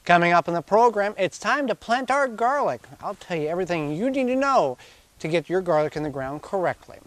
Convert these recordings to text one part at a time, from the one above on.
Coming up in the program, it's time to plant our garlic. I'll tell you everything you need to know to get your garlic in the ground correctly.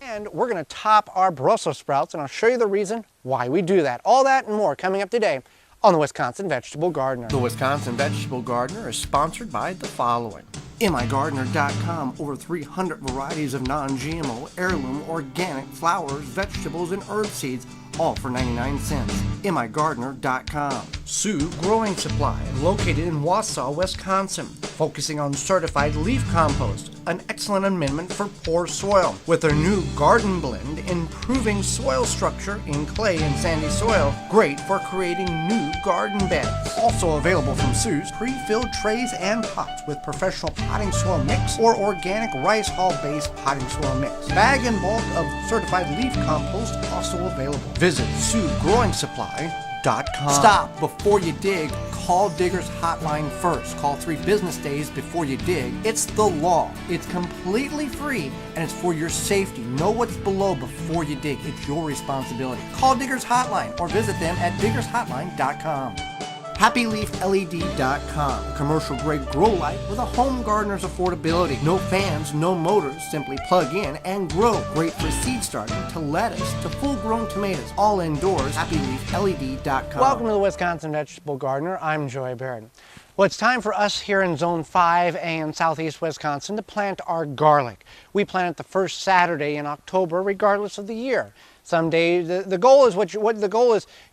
And we're going to top our Brussels sprouts, and I'll show you the reason why we do that. All that and more coming up today on the Wisconsin Vegetable Gardener. The Wisconsin Vegetable Gardener is sponsored by the following. MIgardener.com, over 300 varieties of non-GMO, heirloom, organic flowers, vegetables, and herb seeds, all for 99 cents. MIgardener.com. Sioux Growing Supply, located in Wausau, Wisconsin, focusing on certified leaf compost, an excellent amendment for poor soil. With their new garden blend, improving soil structure in clay and sandy soil, great for creating new garden beds. Also available from Sioux's, pre-filled trays and pots with professional potting soil mix or organic rice hull-based potting soil mix. Bag and bulk of certified leaf compost also available. Visit SiouxGrowingSupply.com. Stop before you dig. Call Digger's Hotline first. Call 3 business days before you dig. It's the law. It's completely free and it's for your safety. Know what's below before you dig. It's your responsibility. Call Digger's Hotline or visit them at diggershotline.com. HappyLeafLED.com, a commercial grade grow light with a home gardener's affordability. No fans, no motors, simply plug in and grow. Great for seed starting to lettuce to full grown tomatoes, all indoors. HappyLeafLED.com. Welcome to the Wisconsin Vegetable Gardener. I'm Joy Barrett. Well, it's time for us here in Zone 5 and Southeast Wisconsin to plant our garlic. We plant it the first Saturday in October regardless of the year. Some days, the goal is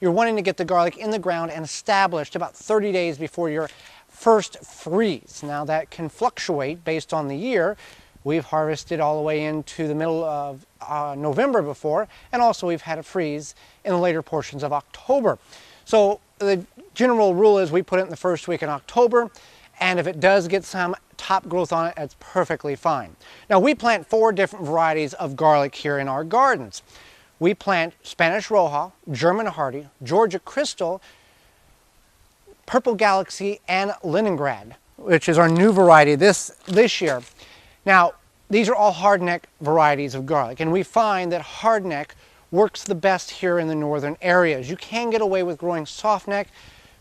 you're wanting to get the garlic in the ground and established about 30 days before your first freeze. Now that can fluctuate based on the year. We've harvested all the way into the middle of November before, and also we've had a freeze in the later portions of October. So the general rule is we put it in the first week in October, and if it does get some top growth on it, that's perfectly fine. Now we plant 4 different varieties of garlic here in our gardens. We plant Spanish Roja, German Hardy, Georgia Crystal, Purple Galaxy, and Leningrad, which is our new variety this year. Now, these are all hardneck varieties of garlic, and we find that hardneck works the best here in the northern areas. You can get away with growing softneck.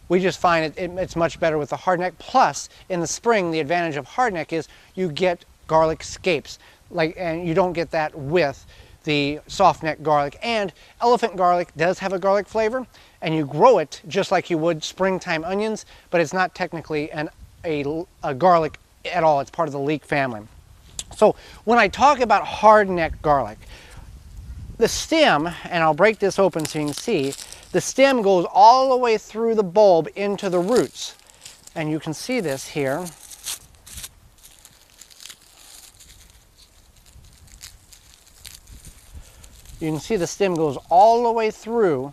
We just find it's much better with the hardneck. Plus, in the spring, the advantage of hardneck is you get garlic scapes, and you don't get that with the softneck garlic. And elephant garlic does have a garlic flavor, and you grow it just like you would springtime onions, but it's not technically a garlic at all. It's part of the leek family. So when I talk about hardneck garlic, the stem, and I'll break this open so you can see, the stem goes all the way through the bulb into the roots. And you can see this here. You can see the stem goes all the way through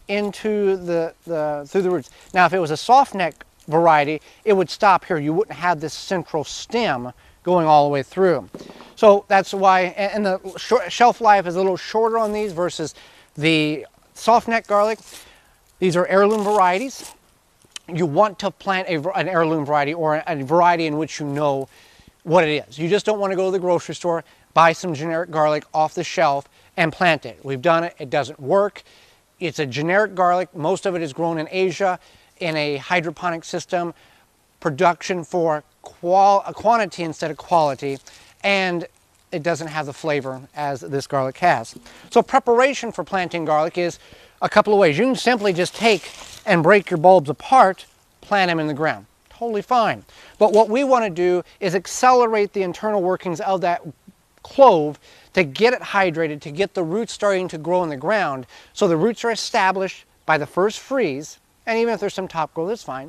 into the roots. Now, if it was a soft neck variety, it would stop here. You wouldn't have this central stem going all the way through. So that's why, and the shelf life is a little shorter on these versus the soft neck garlic. These are heirloom varieties. You want to plant an heirloom variety or a variety in which you know what it is. You just don't want to go to the grocery store, buy some generic garlic off the shelf, and plant it. We've done it. It doesn't work. It's a generic garlic. Most of it is grown in Asia in a hydroponic system, production for quantity instead of quality, and it doesn't have the flavor as this garlic has. So preparation for planting garlic is a couple of ways. You can simply just take and break your bulbs apart, plant them in the ground. Totally fine. But what we want to do is accelerate the internal workings of that clove to get it hydrated, to get the roots starting to grow in the ground. So the roots are established by the first freeze, and even if there's some top growth, it's fine.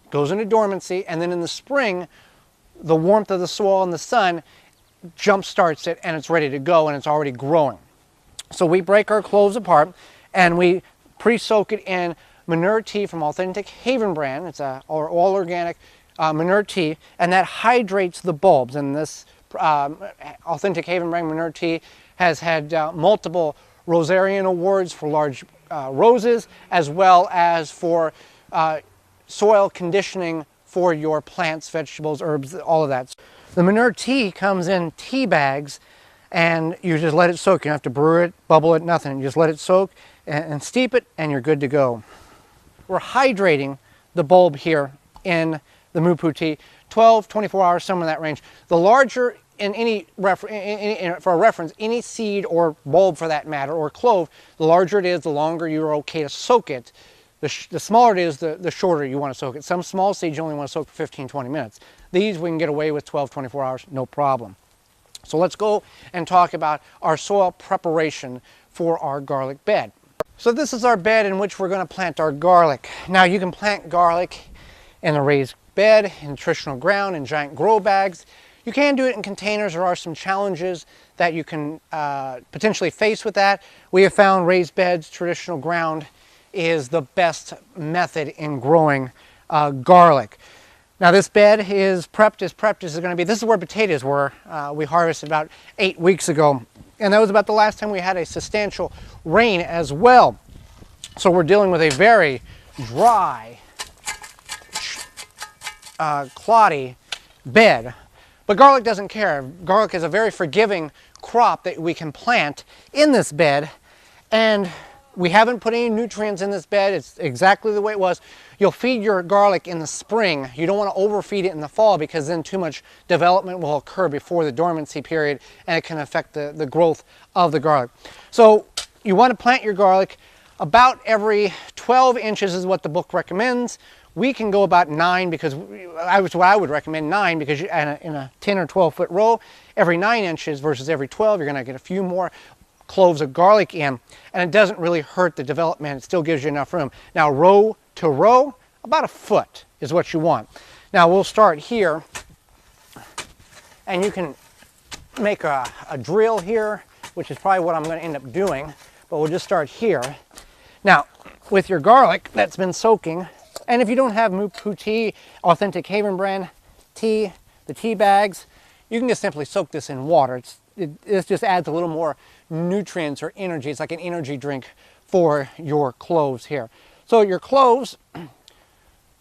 It goes into dormancy, and then in the spring, the warmth of the soil and the sun jump starts it, and it's ready to go, and it's already growing. So we break our cloves apart, and we pre-soak it in manure tea from Authentic Haven brand. It's or all organic manure tea, and that hydrates the bulbs. And this Authentic Haven brand manure tea has had multiple Rosarian awards for large roses, as well as for soil conditioning for your plants, vegetables, herbs, all of that. The manure tea comes in tea bags, and you just let it soak. You don't have to brew it, bubble it, nothing. You just let it soak and steep it, and you're good to go. We're hydrating the bulb here in the Moo tea, 12, 24 hours, somewhere in that range. The larger, in any for a reference, any seed or bulb for that matter, or clove, the larger it is, the longer you're okay to soak it. The smaller it is, the shorter you want to soak it. Some small seeds you only want to soak for 15, 20 minutes. These we can get away with 12, 24 hours, no problem. So let's go and talk about our soil preparation for our garlic bed. So this is our bed in which we're going to plant our garlic. Now you can plant garlic in a raised bed, in traditional ground, in giant grow bags. You can do it in containers. There are some challenges that you can potentially face with that. We have found raised beds, traditional ground, is the best method in growing garlic. Now this bed is prepped as it's going to be. This is where potatoes were. We harvested about 8 weeks ago. And that was about the last time we had a substantial rain as well. So we're dealing with a very dry, cloddy bed. But garlic doesn't care. Garlic is a very forgiving crop that we can plant in this bed. And we haven't put any nutrients in this bed. It's exactly the way it was. You'll feed your garlic in the spring. You don't want to overfeed it in the fall because then too much development will occur before the dormancy period and it can affect the growth of the garlic. So you want to plant your garlic about every 12 inches is what the book recommends. We can go about 9 because what I would recommend 9 because in a 10 or 12 foot row, every 9 inches versus every 12, you're going to get a few more cloves of garlic in, and it doesn't really hurt the development. It still gives you enough room. Now row to row, about a foot is what you want. Now we'll start here, and you can make a drill here, which is probably what I'm going to end up doing, but we'll just start here. Now with your garlic that's been soaking, and if you don't have Moo tea, authentic Haven brand tea, the tea bags, you can just simply soak this in water. This just adds a little more nutrients or energy. It's like an energy drink for your cloves here. So your cloves,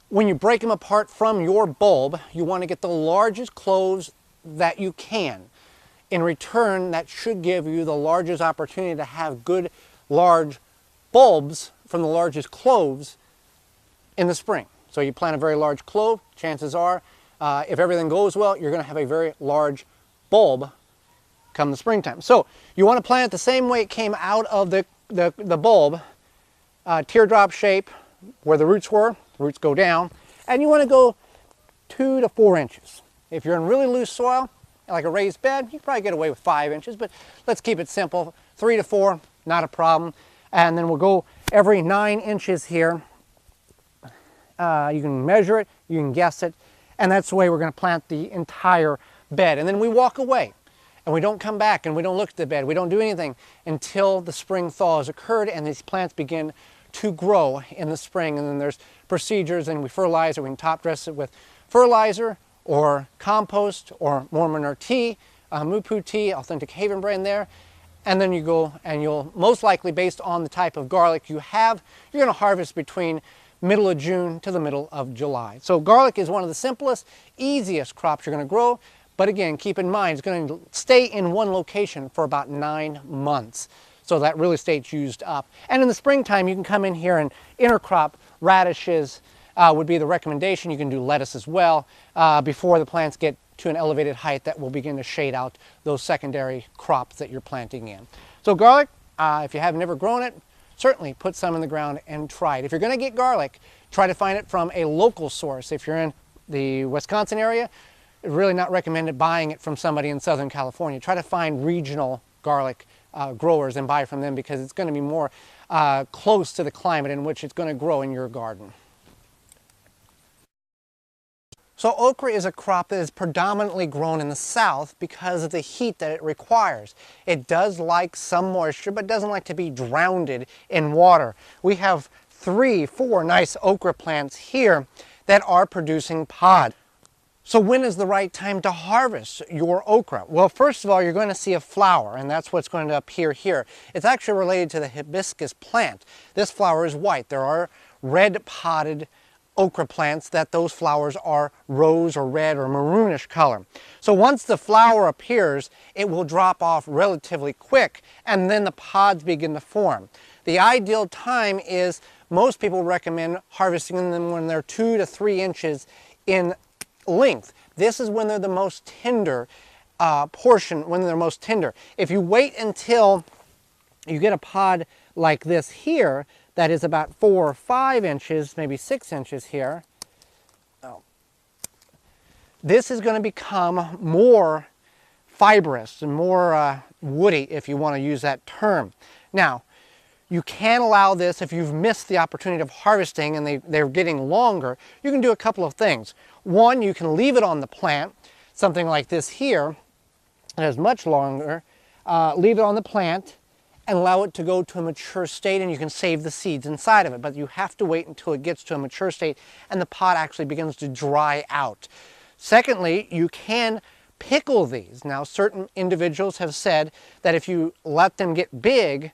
when you break them apart from your bulb, you want to get the largest cloves that you can. In return, that should give you the largest opportunity to have good large bulbs from the largest cloves in the spring. So you plant a very large clove, chances are, if everything goes well, you're going to have a very large bulb come the springtime. So you want to plant it the same way it came out of the bulb, teardrop shape where the roots were. The roots go down, and you want to go 2 to 4 inches. If you're in really loose soil, like a raised bed, you can probably get away with 5 inches, but let's keep it simple. 3 to 4, not a problem. And then we'll go every 9 inches here. You can measure it, you can guess it, and that's the way we're going to plant the entire bed. And then we walk away. And we don't come back and we don't look at the bed. We don't do anything until the spring thaw has occurred and these plants begin to grow in the spring. And then there's procedures, and we fertilize it. We can top dress it with fertilizer or compost or more manure tea, Moo tea, authentic Haven brand there. And then you go and you'll most likely, based on the type of garlic you have, you're going to harvest between middle of June to the middle of July. So garlic is one of the simplest, easiest crops you're going to grow. But again, keep in mind, it's going to stay in one location for about 9 months. So that really stays used up. And in the springtime, you can come in here and intercrop radishes would be the recommendation. You can do lettuce as well before the plants get to an elevated height that will begin to shade out those secondary crops that you're planting in. So garlic, if you have never grown it, certainly put some in the ground and try it. If you're going to get garlic, try to find it from a local source. If you're in the Wisconsin area, really not recommended buying it from somebody in Southern California. Try to find regional garlic growers and buy from them because it's going to be more close to the climate in which it's going to grow in your garden. So okra is a crop that is predominantly grown in the south because of the heat that it requires. It does like some moisture, but doesn't like to be drowned in water. We have 3, 4 nice okra plants here that are producing pod. So when is the right time to harvest your okra? Well, first of all, you're going to see a flower, and that's what's going to appear here. It's actually related to the hibiscus plant. This flower is white. There are red podded okra plants that those flowers are rose or red or maroonish color. So once the flower appears, it will drop off relatively quick, and then the pods begin to form. The ideal time is most people recommend harvesting them when they're 2 to 3 inches in length. This is when they're the most tender portion, when they're most tender. If you wait until you get a pod like this here, that is about 4 or 5 inches, maybe 6 inches here, this is going to become more fibrous and more woody, if you want to use that term. Now, you can allow this if you've missed the opportunity of harvesting and they're getting longer. You can do a couple of things. One, you can leave it on the plant, something like this here, that is much longer. Leave it on the plant and allow it to go to a mature state, and you can save the seeds inside of it. But you have to wait until it gets to a mature state and the pod actually begins to dry out. Secondly, you can pickle these. Now, certain individuals have said that if you let them get big,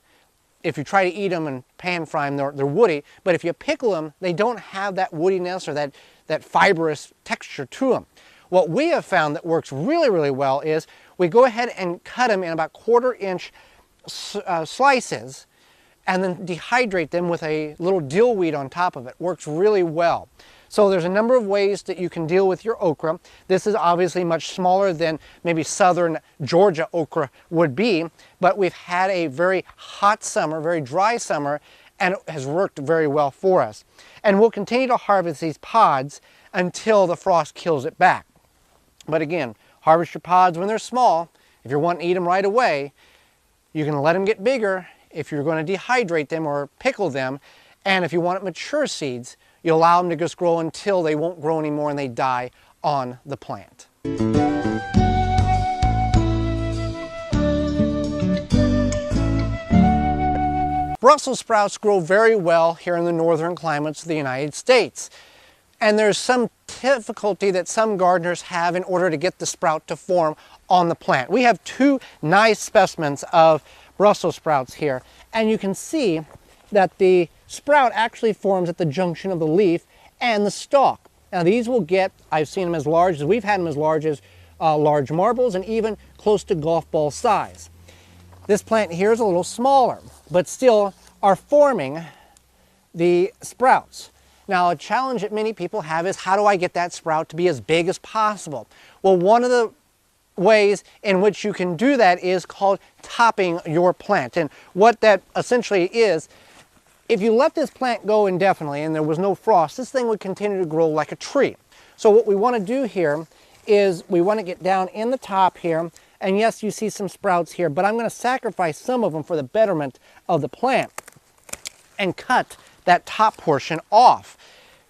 if you try to eat them and pan fry them, they're woody, but if you pickle them, they don't have that woodiness or that fibrous texture to them. What we have found that works really, really well is we go ahead and cut them in about 1/4 inch slices and then dehydrate them with a little dill weed on top of it. Works really well. So there's a number of ways that you can deal with your okra. This is obviously much smaller than maybe southern Georgia okra would be, but we've had a very hot summer, very dry summer, and it has worked very well for us. And we'll continue to harvest these pods until the frost kills it back. But again, harvest your pods when they're small. If you're wanting to eat them right away, you can let them get bigger if you're going to dehydrate them or pickle them. And if you want mature seeds, you allow them to just grow until they won't grow anymore and they die on the plant. Brussels sprouts grow very well here in the northern climates of the United States. And there's some difficulty that some gardeners have in order to get the sprout to form on the plant. We have 2 nice specimens of Brussels sprouts here, and you can see that the sprout actually forms at the junction of the leaf and the stalk. Now these will get, I've seen them as large as, we've had them as large as large marbles and even close to golf ball size. This plant here is a little smaller, but still are forming the sprouts. Now a challenge that many people have is, how do I get that sprout to be as big as possible? Well, one of the ways in which you can do that is called topping your plant. And what that essentially is, if you let this plant go indefinitely and there was no frost, this thing would continue to grow like a tree. So what we want to do here is we want to get down in the top here, and yes, you see some sprouts here, but I'm going to sacrifice some of them for the betterment of the plant and cut that top portion off.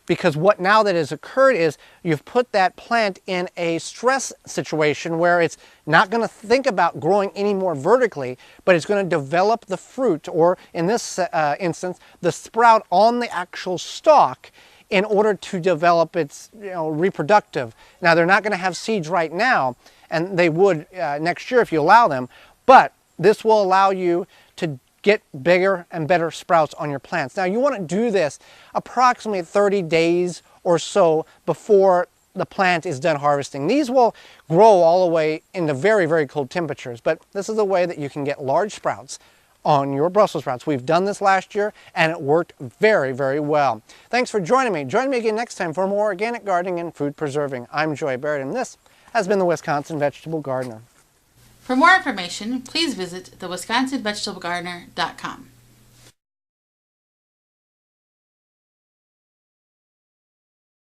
Because what now that has occurred is you've put that plant in a stress situation where it's not going to think about growing any more vertically, but it's going to develop the fruit, or in this instance, the sprout on the actual stalk in order to develop its reproductive. Now they're not going to have seeds right now, and they would next year if you allow them, but this will allow you to get bigger and better sprouts on your plants. Now you want to do this approximately 30 days or so before the plant is done harvesting. These will grow all the way into very, very cold temperatures, but this is a way that you can get large sprouts on your Brussels sprouts. We've done this last year and it worked very, very well. Thanks for joining me. Join me again next time for more organic gardening and food preserving. I'm Joy Barrett, and this has been the Wisconsin Vegetable Gardener. For more information, please visit thewisconsinvegetablegardener.com.